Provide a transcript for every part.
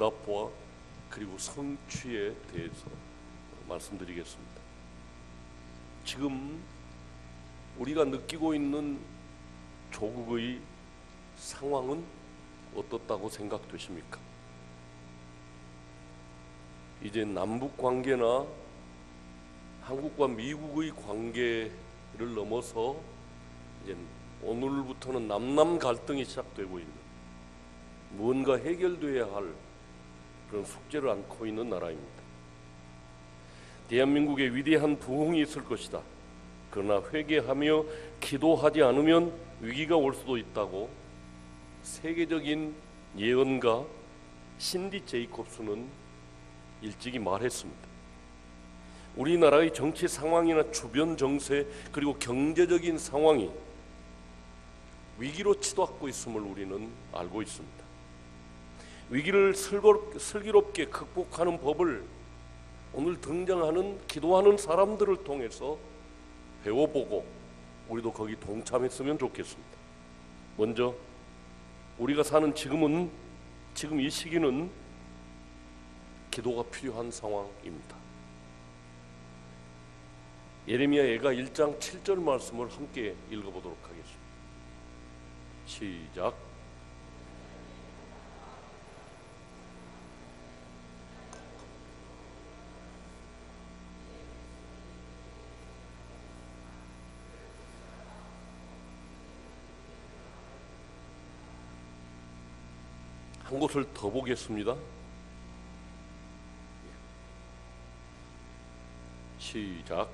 응답과 그리고 성취에 대해서 말씀드리겠습니다. 지금 우리가 느끼고 있는 조국의 상황은 어떻다고 생각되십니까? 이제 남북 관계나 한국과 미국의 관계를 넘어서 이제 오늘부터는 남남 갈등이 시작되고 있는, 무언가 해결돼야 할 그런 숙제를 안고 있는 나라입니다. 대한민국에 위대한 부흥이 있을 것이다. 그러나 회개하며 기도하지 않으면 위기가 올 수도 있다고 세계적인 예언가 신디 제이콥스는 일찍이 말했습니다. 우리나라의 정치 상황이나 주변 정세 그리고 경제적인 상황이 위기로 치닫고 있음을 우리는 알고 있습니다. 위기를 슬기롭게 극복하는 법을 오늘 등장하는 기도하는 사람들을 통해서 배워보고 우리도 거기 동참했으면 좋겠습니다. 먼저 우리가 사는 지금 이 시기는 기도가 필요한 상황입니다. 예레미야 예가 1장 7절 말씀을 함께 읽어보도록 하겠습니다. 시작. 한 곳을 더 보겠습니다. 시작.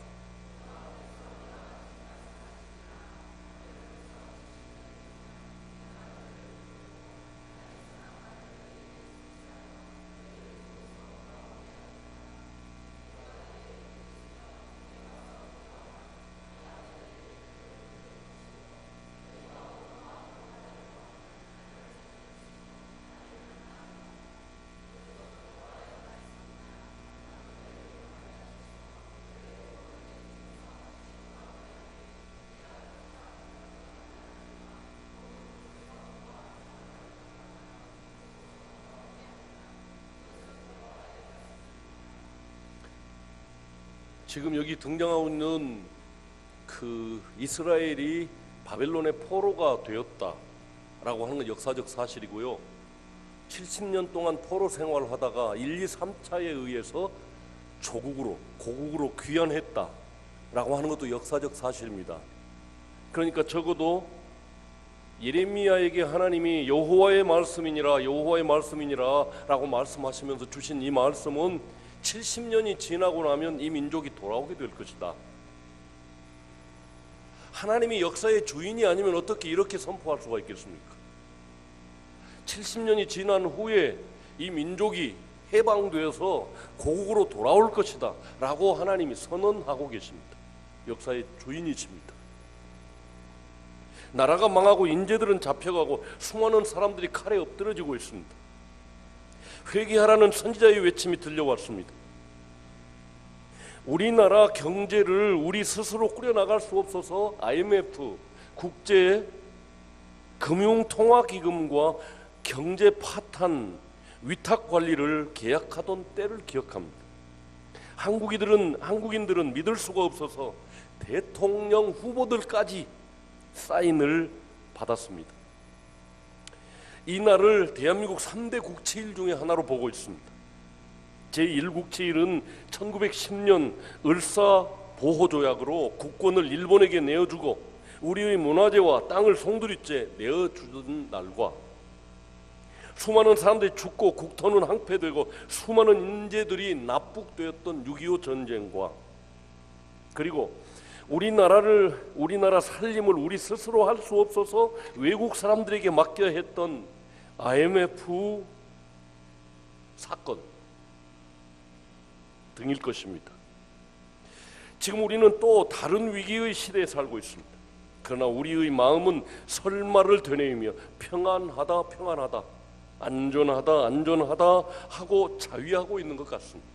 지금 여기 등장하고 있는 그 이스라엘이 바벨론의 포로가 되었다라고 하는 건 역사적 사실이고요. 70년 동안 포로 생활하다가 1, 2, 3차에 의해서 고국으로 귀환했다라고 하는 것도 역사적 사실입니다. 그러니까 적어도 예레미야에게 하나님이 여호와의 말씀이니라 라고 말씀하시면서 주신 이 말씀은 70년이 지나고 나면 이 민족이 돌아오게 될 것이다. 하나님이 역사의 주인이 아니면 어떻게 이렇게 선포할 수가 있겠습니까? 70년이 지난 후에 이 민족이 해방되어서 고국으로 돌아올 것이다 라고 하나님이 선언하고 계십니다. 역사의 주인이십니다. 나라가 망하고 인재들은 잡혀가고 수많은 사람들이 칼에 엎드러지고 있습니다. 회개하라는 선지자의 외침이 들려왔습니다. 우리나라 경제를 우리 스스로 꾸려나갈 수 없어서 IMF 국제금융통화기금과 경제 파탄 위탁 관리를 계약하던 때를 기억합니다. 한국인들은 믿을 수가 없어서 대통령 후보들까지 사인을 받았습니다. 이 날을 대한민국 3대 국치일 중에 하나로 보고 있습니다. 제1국치일은 1910년 을사보호조약으로 국권을 일본에게 내어주고 우리의 문화재와 땅을 송두리째 내어주던 날과 수많은 사람들이 죽고 국토는 항폐되고 수많은 인재들이 납북되었던 6.25 전쟁과 그리고 우리나라 살림을 우리 스스로 할 수 없어서 외국 사람들에게 맡겨야 했던 IMF 사건 등일 것입니다. 지금 우리는 또 다른 위기의 시대에 살고 있습니다. 그러나 우리의 마음은 설마를 되뇌이며 평안하다 안전하다 하고 자위하고 있는 것 같습니다.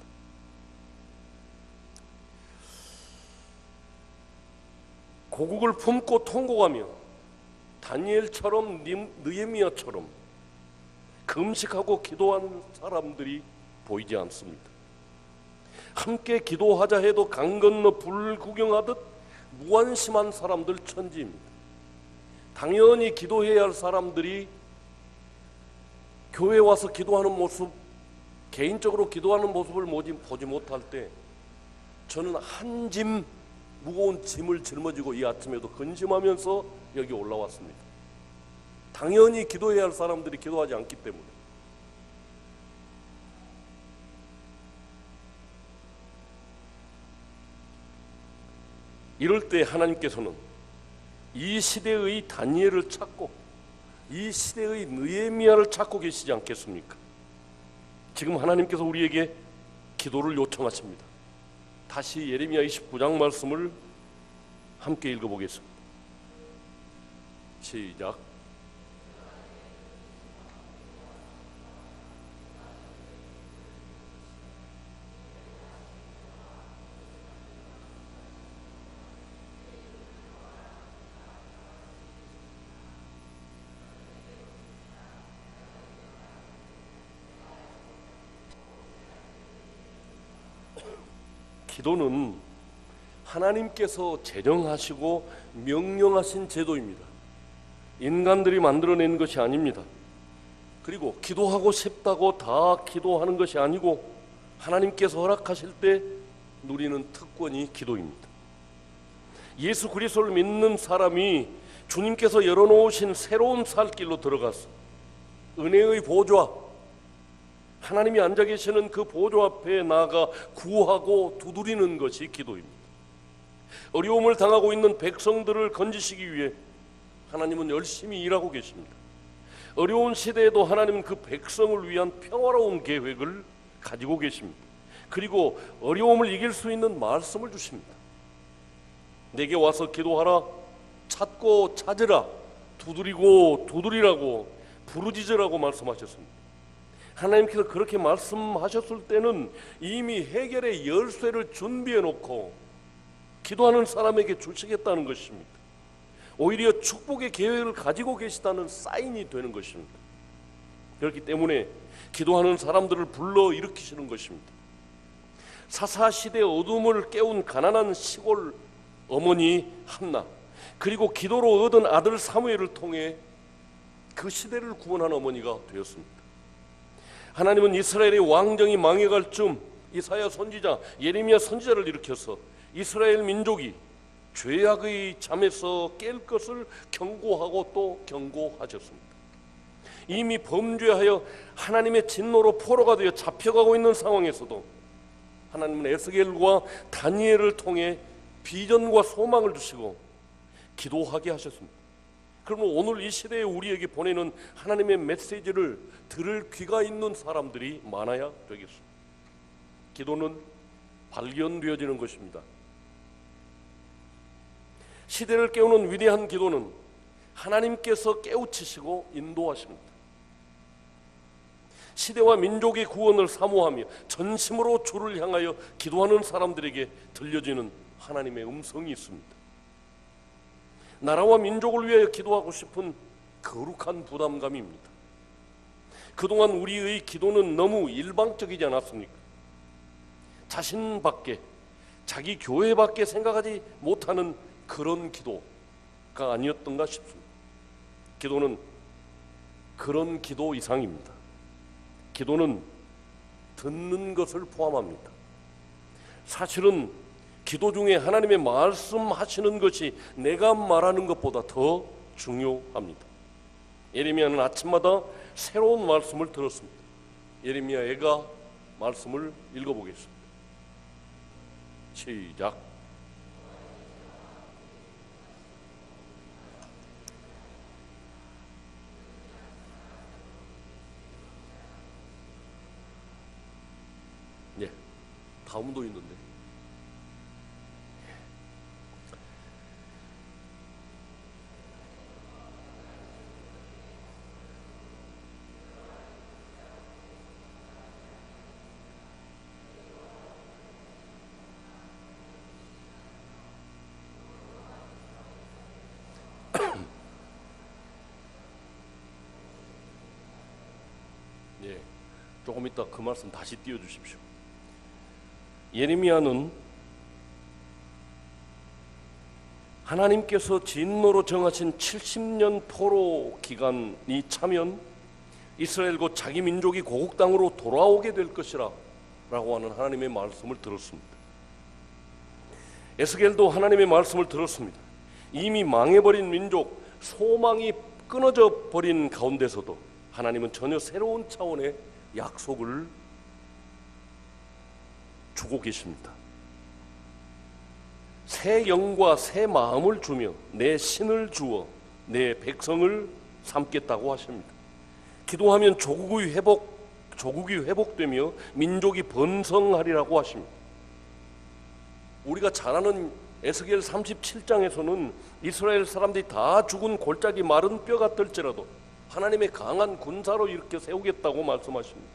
고국을 품고 통곡하며 다니엘처럼 느헤미야처럼 금식하고 기도하는 사람들이 보이지 않습니다. 함께 기도하자 해도 강 건너 불 구경하듯 무관심한 사람들 천지입니다. 당연히 기도해야 할 사람들이 교회에 와서 기도하는 모습, 개인적으로 기도하는 모습을 보지 못할 때 저는 한 짐 무거운 짐을 짊어지고 이 아침에도 근심하면서 여기 올라왔습니다. 당연히 기도해야 할 사람들이 기도하지 않기 때문에. 이럴 때 하나님께서는 이 시대의 다니엘을 찾고 이 시대의 느헤미야를 찾고 계시지 않겠습니까? 지금 하나님께서 우리에게 기도를 요청하십니다. 다시 예레미야 29장 말씀을 함께 읽어보겠습니다. 시작. 기도는 하나님께서 제정하시고 명령하신 제도입니다. 인간들이 만들어낸 것이 아닙니다. 그리고 기도하고 싶다고 다 기도하는 것이 아니고 하나님께서 허락하실 때 누리는 특권이 기도입니다. 예수 그리스도를 믿는 사람이 주님께서 열어놓으신 새로운 살 길로 들어가서 은혜의 보좌, 하나님이 앉아 계시는 그 보좌 앞에 나아가 구하고 두드리는 것이 기도입니다. 어려움을 당하고 있는 백성들을 건지시기 위해 하나님은 열심히 일하고 계십니다. 어려운 시대에도 하나님은 그 백성을 위한 평화로운 계획을 가지고 계십니다. 그리고 어려움을 이길 수 있는 말씀을 주십니다. 내게 와서 기도하라, 찾고 찾으라, 두드리고 두드리라고 부르짖으라고 말씀하셨습니다. 하나님께서 그렇게 말씀하셨을 때는 이미 해결의 열쇠를 준비해 놓고 기도하는 사람에게 주시겠다는 것입니다. 오히려 축복의 계획을 가지고 계시다는 사인이 되는 것입니다. 그렇기 때문에 기도하는 사람들을 불러 일으키시는 것입니다. 사사시대 어둠을 깨운 가난한 시골 어머니 한나, 그리고 기도로 얻은 아들 사무엘을 통해 그 시대를 구원한 어머니가 되었습니다. 하나님은 이스라엘의 왕정이 망해갈 쯤 이사야 선지자, 예레미야 선지자를 일으켜서 이스라엘 민족이 죄악의 잠에서 깰 것을 경고하고 또 경고하셨습니다. 이미 범죄하여 하나님의 진노로 포로가 되어 잡혀가고 있는 상황에서도 하나님은 에스겔과 다니엘을 통해 비전과 소망을 주시고 기도하게 하셨습니다. 그러면 오늘 이 시대에 우리에게 보내는 하나님의 메시지를 들을 귀가 있는 사람들이 많아야 되겠습니다. 기도는 발견되어지는 것입니다. 시대를 깨우는 위대한 기도는 하나님께서 깨우치시고 인도하십니다. 시대와 민족의 구원을 사모하며 전심으로 주를 향하여 기도하는 사람들에게 들려지는 하나님의 음성이 있습니다. 나라와 민족을 위하여 기도하고 싶은 거룩한 부담감입니다. 그동안 우리의 기도는 너무 일방적이지 않았습니까? 자신밖에, 자기 교회밖에 생각하지 못하는 그런 기도가 아니었던가 싶습니다. 기도는 그런 기도 이상입니다. 기도는 듣는 것을 포함합니다. 사실은 기도 중에 하나님의 말씀하시는 것이 내가 말하는 것보다 더 중요합니다. 예레미야는 아침마다 새로운 말씀을 들었습니다. 예레미야 애가 말씀을 읽어보겠습니다. 시작. 예, 다음도 있는데. 조금 이따 그 말씀 다시 띄워주십시오. 예레미야는 하나님께서 진노로 정하신 70년 포로 기간이 차면 이스라엘 곧 자기 민족이 고국 땅으로 돌아오게 될 것이라 라고 하는 하나님의 말씀을 들었습니다. 에스겔도 하나님의 말씀을 들었습니다. 이미 망해버린 민족, 소망이 끊어져 버린 가운데서도 하나님은 전혀 새로운 차원의 약속을 주고 계십니다. 새 영과 새 마음을 주며 내 신을 주어 내 백성을 삼겠다고 하십니다. 기도하면 조국이 회복되며 민족이 번성하리라고 하십니다. 우리가 잘 아는 에스겔 37장에서는 이스라엘 사람들이 다 죽은 골짜기 마른 뼈 같을지라도 하나님의 강한 군사로 일으켜 세우겠다고 말씀하십니다.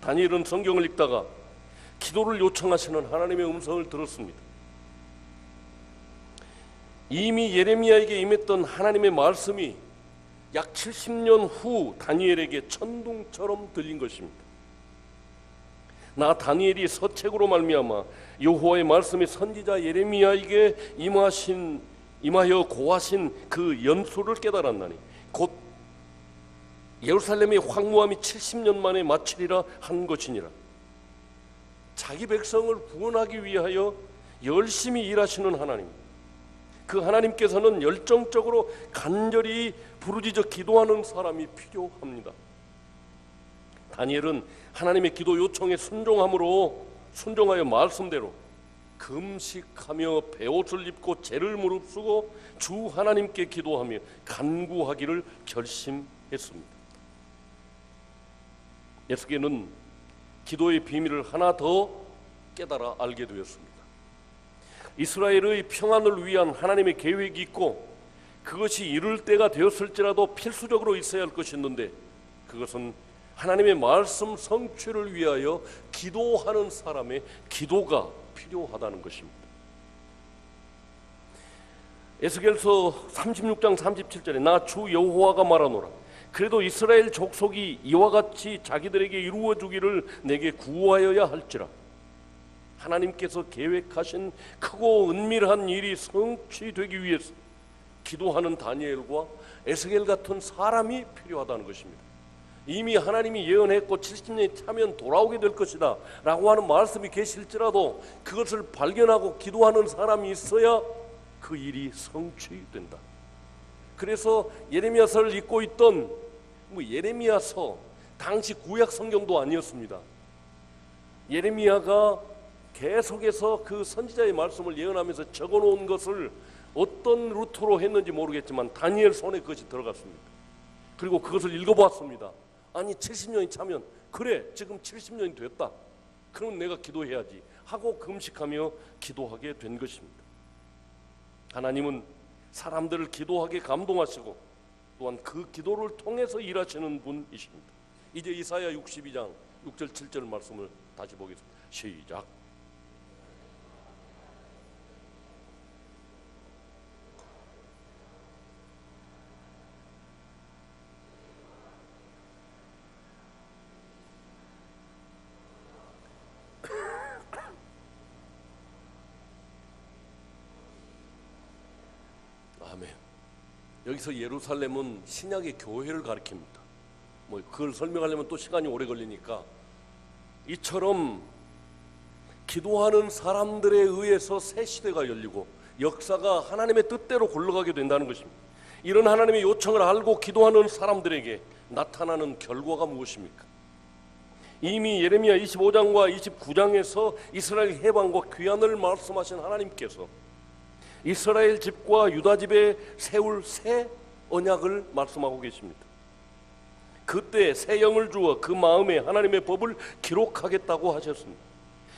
다니엘은 성경을 읽다가 기도를 요청하시는 하나님의 음성을 들었습니다. 이미 예레미야에게 임했던 하나님의 말씀이 약 70년 후 다니엘에게 천둥처럼 들린 것입니다. 나 다니엘이 서책으로 말미암아 여호와의 말씀이 선지자 예레미야에게 임하여 고하신 그 연소를 깨달았나니 곧 예루살렘의 황무함이 70년 만에 마치리라 한 것이니라. 자기 백성을 구원하기 위하여 열심히 일하시는 하나님, 그 하나님께서는 열정적으로 간절히 부르짖어 기도하는 사람이 필요합니다. 다니엘은 하나님의 기도 요청에 순종하여 말씀대로 금식하며 베옷을 입고 제를 무릅쓰고 주 하나님께 기도하며 간구하기를 결심했습니다. 에스겔은 기도의 비밀을 하나 더 깨달아 알게 되었습니다. 이스라엘의 평안을 위한 하나님의 계획이 있고 그것이 이룰 때가 되었을지라도 필수적으로 있어야 할 것이 있는데 그것은 하나님의 말씀 성취를 위하여 기도하는 사람의 기도가 필요하다는 것입니다. 에스겔서 36장 37절에 나 주 여호와가 말하노라. 그래도 이스라엘 족속이 이와 같이 자기들에게 이루어 주기를 내게 구하여야 할지라. 하나님께서 계획하신 크고 은밀한 일이 성취되기 위해서 기도하는 다니엘과 에스겔 같은 사람이 필요하다는 것입니다. 이미 하나님이 예언했고 70년이 차면 돌아오게 될 것이다 라고 하는 말씀이 계실지라도 그것을 발견하고 기도하는 사람이 있어야 그 일이 성취된다. 그래서 예레미야서를 읽고 있던 예레미야서 당시 구약 성경도 아니었습니다. 예레미야가 계속해서 그 선지자의 말씀을 예언하면서 적어놓은 것을 어떤 루트로 했는지 모르겠지만 다니엘 손에 그것이 들어갔습니다. 그리고 그것을 읽어봤습니다. 아니 70년이 차면 그래 지금 70년이 됐다. 그럼 내가 기도해야지 하고 금식하며 기도하게 된 것입니다. 하나님은 사람들을 기도하게 감동하시고 또한 그 기도를 통해서 일하시는 분이십니다. 이제 이사야 62장 6절 7절 말씀을 다시 보겠습니다. 시작. 아멘. 여기서 예루살렘은 신약의 교회를 가리킵니다. 그걸 설명하려면 또 시간이 오래 걸리니까 이처럼 기도하는 사람들에 의해서 새 시대가 열리고 역사가 하나님의 뜻대로 굴러가게 된다는 것입니다. 이런 하나님의 요청을 알고 기도하는 사람들에게 나타나는 결과가 무엇입니까? 이미 예레미야 25장과 29장에서 이스라엘 해방과 귀환을 말씀하신 하나님께서 이스라엘 집과 유다 집에 세울 새 언약을 말씀하고 계십니다. 그때 새 영을 주어 그 마음에 하나님의 법을 기록하겠다고 하셨습니다.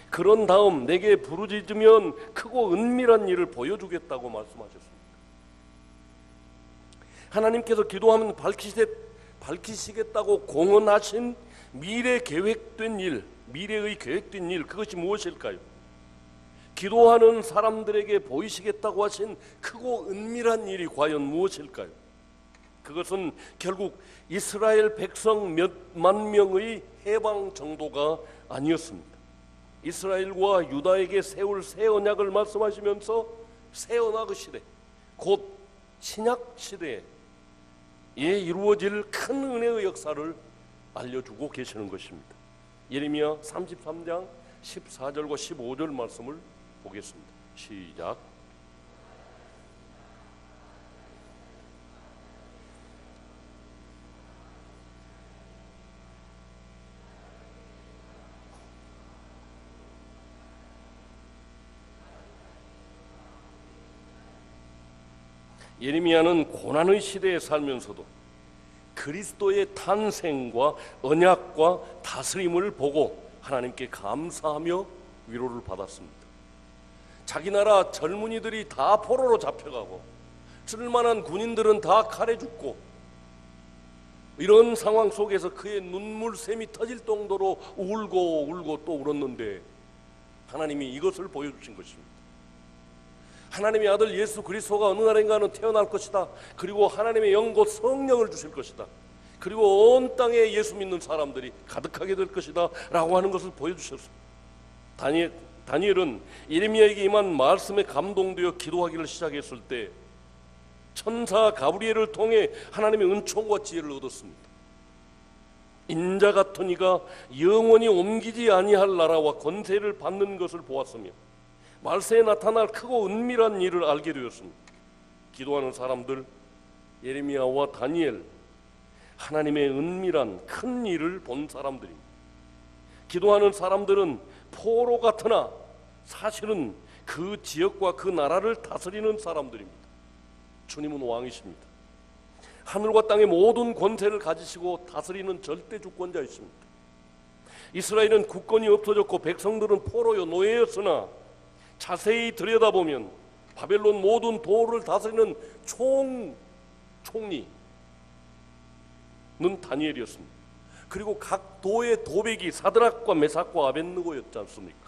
그런 다음 내게 부르짖으면 크고 은밀한 일을 보여주겠다고 말씀하셨습니다. 하나님께서 기도하면 밝히시겠다고 공언하신 미래의 계획된 일, 그것이 무엇일까요? 기도하는 사람들에게 보이시겠다고 하신 크고 은밀한 일이 과연 무엇일까요? 그것은 결국 이스라엘 백성 몇만 명의 해방 정도가 아니었습니다. 이스라엘과 유다에게 세울 새 언약을 말씀하시면서 새 언약의 시대, 곧 신약 시대에 이루어질 큰 은혜의 역사를 알려주고 계시는 것입니다. 예레미야 33장 14절과 15절 말씀을 보겠습니다. 시작. 예레미야는 고난의 시대에 살면서도 그리스도의 탄생과 언약과 다스림을 보고 하나님께 감사하며 위로를 받았습니다. 자기 나라 젊은이들이 다 포로로 잡혀가고 쓸만한 군인들은 다 칼에 죽고 이런 상황 속에서 그의 눈물샘이 터질 정도로 울고 또 울었는데 하나님이 이것을 보여주신 것입니다. 하나님의 아들 예수 그리스도가 어느 날인가는 태어날 것이다. 그리고 하나님의 영 곧 성령을 주실 것이다. 그리고 온 땅에 예수 믿는 사람들이 가득하게 될 것이다 라고 하는 것을 보여주셨습니다. 다니엘은 예레미야에게 임한 말씀에 감동되어 기도하기를 시작했을 때 천사 가브리엘을 통해 하나님의 은총과 지혜를 얻었습니다. 인자 같은 이가 영원히 옮기지 아니할 나라와 권세를 받는 것을 보았으며 말세에 나타날 크고 은밀한 일을 알게 되었습니다. 기도하는 사람들 예레미야와 다니엘, 하나님의 은밀한 큰 일을 본 사람들입니다. 기도하는 사람들은 포로 같으나 사실은 그 지역과 그 나라를 다스리는 사람들입니다. 주님은 왕이십니다. 하늘과 땅의 모든 권세를 가지시고 다스리는 절대 주권자이십니다. 이스라엘은 국권이 없어졌고 백성들은 포로요 노예였으나 자세히 들여다보면 바벨론 모든 도를 다스리는 총리는 다니엘이었습니다. 그리고 각 도의 도백이 사드락과 메삭과 아벳느고였지 않습니까?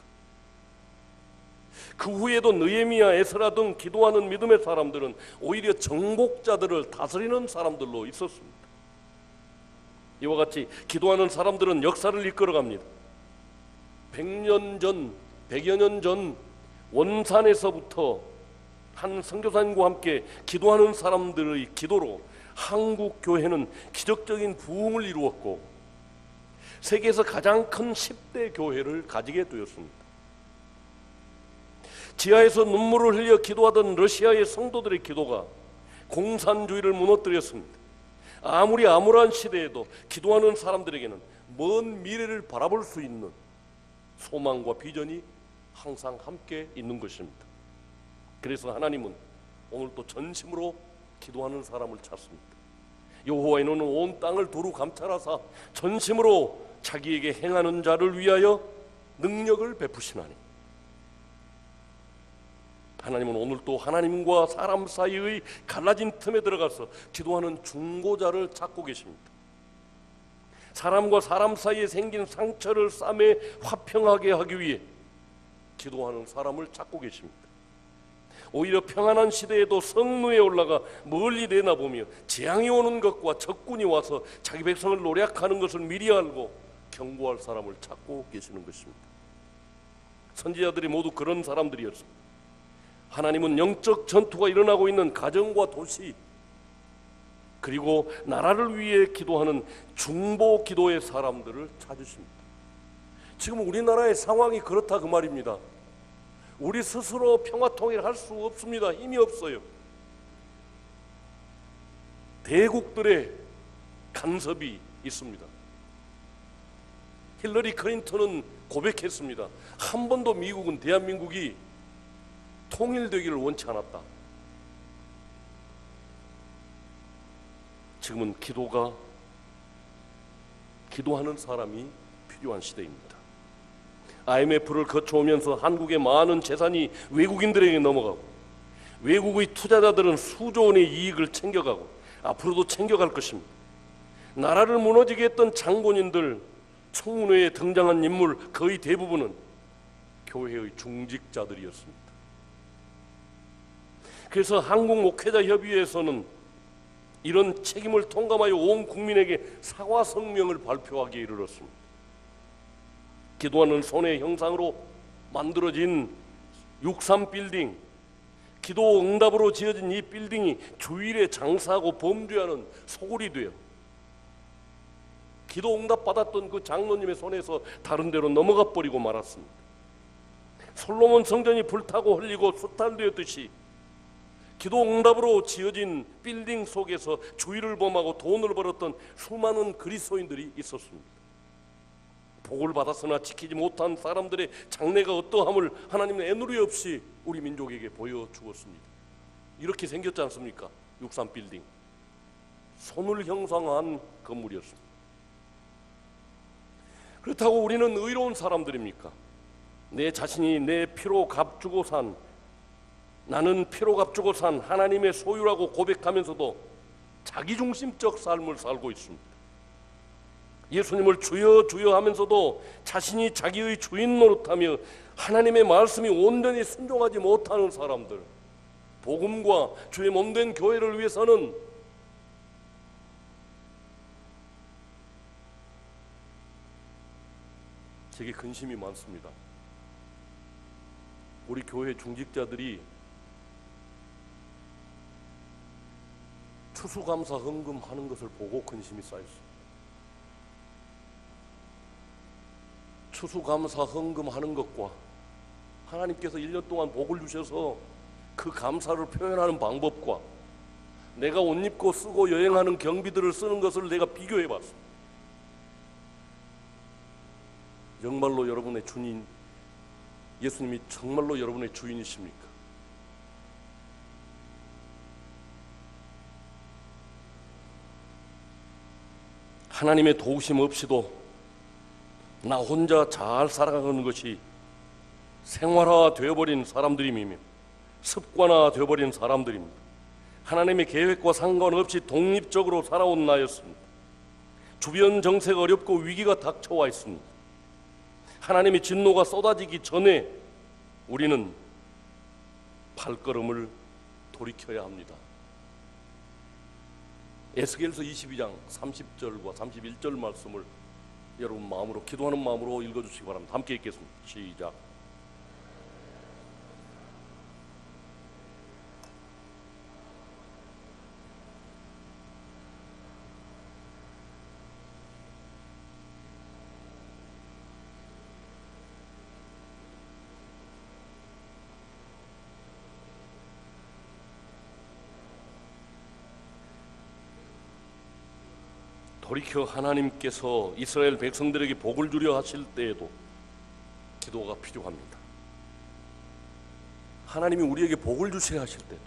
그 후에도 느헤미야, 에스라 등 기도하는 믿음의 사람들은 오히려 정복자들을 다스리는 사람들로 있었습니다. 이와 같이 기도하는 사람들은 역사를 이끌어갑니다. 100여 년 전 원산에서부터 한 선교사님과 함께 기도하는 사람들의 기도로 한국 교회는 기적적인 부흥을 이루었고 세계에서 가장 큰 10대 교회를 가지게 되었습니다. 지하에서 눈물을 흘려 기도하던 러시아의 성도들의 기도가 공산주의를 무너뜨렸습니다. 아무리 암울한 시대에도 기도하는 사람들에게는 먼 미래를 바라볼 수 있는 소망과 비전이 항상 함께 있는 것입니다. 그래서 하나님은 오늘 또 전심으로 기도하는 사람을 찾습니다. 여호와의 눈은 온 땅을 두루 감찰하사 전심으로 자기에게 행하는 자를 위하여 능력을 베푸시나니 하나님은 오늘 또 하나님과 사람 사이의 갈라진 틈에 들어가서 기도하는 중보자를 찾고 계십니다. 사람과 사람 사이에 생긴 상처를 싸매 화평하게 하기 위해 기도하는 사람을 찾고 계십니다. 오히려 평안한 시대에도 성루에 올라가 멀리 내다보며 재앙이 오는 것과 적군이 와서 자기 백성을 노략하는 것을 미리 알고 경고할 사람을 찾고 계시는 것입니다. 선지자들이 모두 그런 사람들이었습니다. 하나님은 영적 전투가 일어나고 있는 가정과 도시 그리고 나라를 위해 기도하는 중보 기도의 사람들을 찾으십니다. 지금 우리나라의 상황이 그렇다 그 말입니다. 우리 스스로 평화통일할 수 없습니다. 힘이 없어요. 대국들의 간섭이 있습니다. 힐러리 클린턴은 고백했습니다. 한 번도 미국은 대한민국이 통일되기를 원치 않았다. 지금은 기도하는 사람이 필요한 시대입니다. IMF를 거쳐오면서 한국의 많은 재산이 외국인들에게 넘어가고 외국의 투자자들은 수조 원의 이익을 챙겨가고 앞으로도 챙겨갈 것입니다. 나라를 무너지게 했던 장본인들, 청문회에 등장한 인물 거의 대부분은 교회의 중직자들이었습니다. 그래서 한국목회자협의회에서는 이런 책임을 통감하여 온 국민에게 사과 성명을 발표하기에 이르렀습니다. 기도하는 손의 형상으로 만들어진 63 빌딩, 기도 응답으로 지어진 이 빌딩이 주일에 장사하고 범죄하는 소굴이 되어 기도 응답 받았던 그 장로님의 손에서 다른 데로 넘어가 버리고 말았습니다. 솔로몬 성전이 불타고 흘리고 수탈되었듯이 기도 응답으로 지어진 빌딩 속에서 주일을 범하고 돈을 벌었던 수많은 그리스도인들이 있었습니다. 복을 받았으나 지키지 못한 사람들의 장래가 어떠함을 하나님은 애누리 없이 우리 민족에게 보여주었습니다. 이렇게 생겼지 않습니까? 63 빌딩, 손을 형상한 건물이었습니다. 그렇다고 우리는 의로운 사람들입니까? 내 자신이 내 피로 값주고 산, 나는 피로 값주고 산 하나님의 소유라고 고백하면서도 자기중심적 삶을 살고 있습니다. 예수님을 주여 주여 하면서도 자신이 자기의 주인 노릇하며 하나님의 말씀이 온전히 순종하지 못하는 사람들, 복음과 주의 몸된 교회를 위해서는 제게 근심이 많습니다. 우리 교회 중직자들이 추수감사 헌금 하는 것을 보고 근심이 쌓였습니다. 추수감사 헌금 하는 것과 하나님께서 1년 동안 복을 주셔서 그 감사를 표현하는 방법과 내가 옷 입고 쓰고 여행하는 경비들을 쓰는 것을 내가 비교해 봤습니다. 정말로 여러분의 주인, 예수님이 정말로 여러분의 주인이십니까? 하나님의 도우심 없이도 나 혼자 잘 살아가는 것이 생활화 되어버린 사람들이며 습관화 되어버린 사람들입니다. 하나님의 계획과 상관없이 독립적으로 살아온 나였습니다. 주변 정세가 어렵고 위기가 닥쳐와 있습니다. 하나님의 진노가 쏟아지기 전에 우리는 발걸음을 돌이켜야 합니다. 에스겔서 22장 30절과 31절 말씀을 여러분 마음으로, 기도하는 마음으로 읽어주시기 바랍니다. 함께 읽겠습니다. 시작. 돌이켜 하나님께서 이스라엘 백성들에게 복을 주려 하실 때에도 기도가 필요합니다. 하나님이 우리에게 복을 주셔야 하실 때도,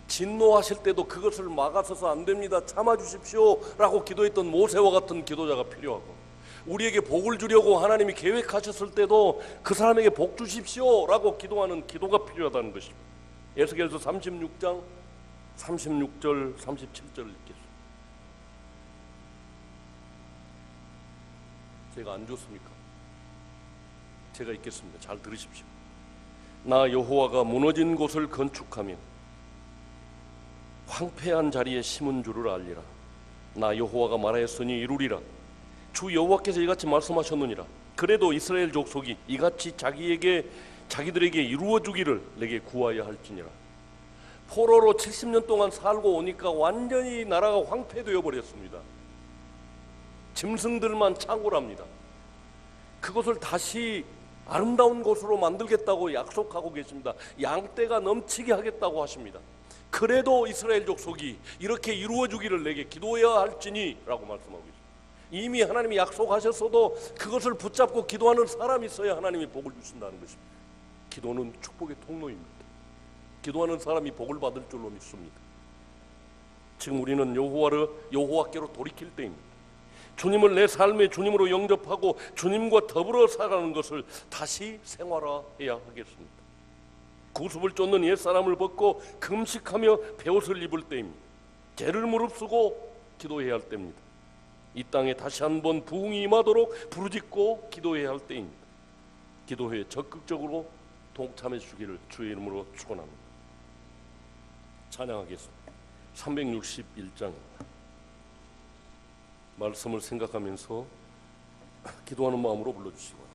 진노하실 때도 그것을 막아서서 안 됩니다, 참아주십시오 라고 기도했던 모세와 같은 기도자가 필요하고, 우리에게 복을 주려고 하나님이 계획하셨을 때도 그 사람에게 복 주십시오 라고 기도하는 기도가 필요하다는 것입니다. 에스겔서 36장 36절 37절을 읽겠습니다. 제가 안 좋습니까? 제가 읽겠습니다. 잘 들으십시오. 나 여호와가 무너진 곳을 건축하며 황폐한 자리에 심은 줄을 알리라. 나 여호와가 말하였으니 이루리라. 주 여호와께서 이같이 말씀하셨느니라. 그래도 이스라엘 족속이 이같이 자기들에게 이루어 주기를 내게 구하여 할지니라. 포로로 70년 동안 살고 오니까 완전히 나라가 황폐되어 버렸습니다. 짐승들만 창궐합니다. 그것을 다시 아름다운 곳으로 만들겠다고 약속하고 계십니다. 양떼가 넘치게 하겠다고 하십니다. 그래도 이스라엘 족속이 이렇게 이루어주기를 내게 기도해야 할지니 라고 말씀하고 있습니다. 이미 하나님이 약속하셨어도 그것을 붙잡고 기도하는 사람이 있어야 하나님이 복을 주신다는 것입니다. 기도는 축복의 통로입니다. 기도하는 사람이 복을 받을 줄로 믿습니다. 지금 우리는 여호와께로 돌이킬 때입니다. 주님을 내 삶의 주님으로 영접하고 주님과 더불어 살아가는 것을 다시 생활화해야 하겠습니다. 구습을 쫓는 옛사람을 벗고 금식하며 베옷을 입을 때입니다. 죄를 무릅쓰고 기도해야 할 때입니다. 이 땅에 다시 한번 부흥이 임하도록 부르짖고 기도해야 할 때입니다. 기도회에 적극적으로 동참해 주기를 주의 이름으로 축원합니다. 찬양하겠습니다. 361장입니다. 말씀을 생각하면서 기도하는 마음으로 불러주시고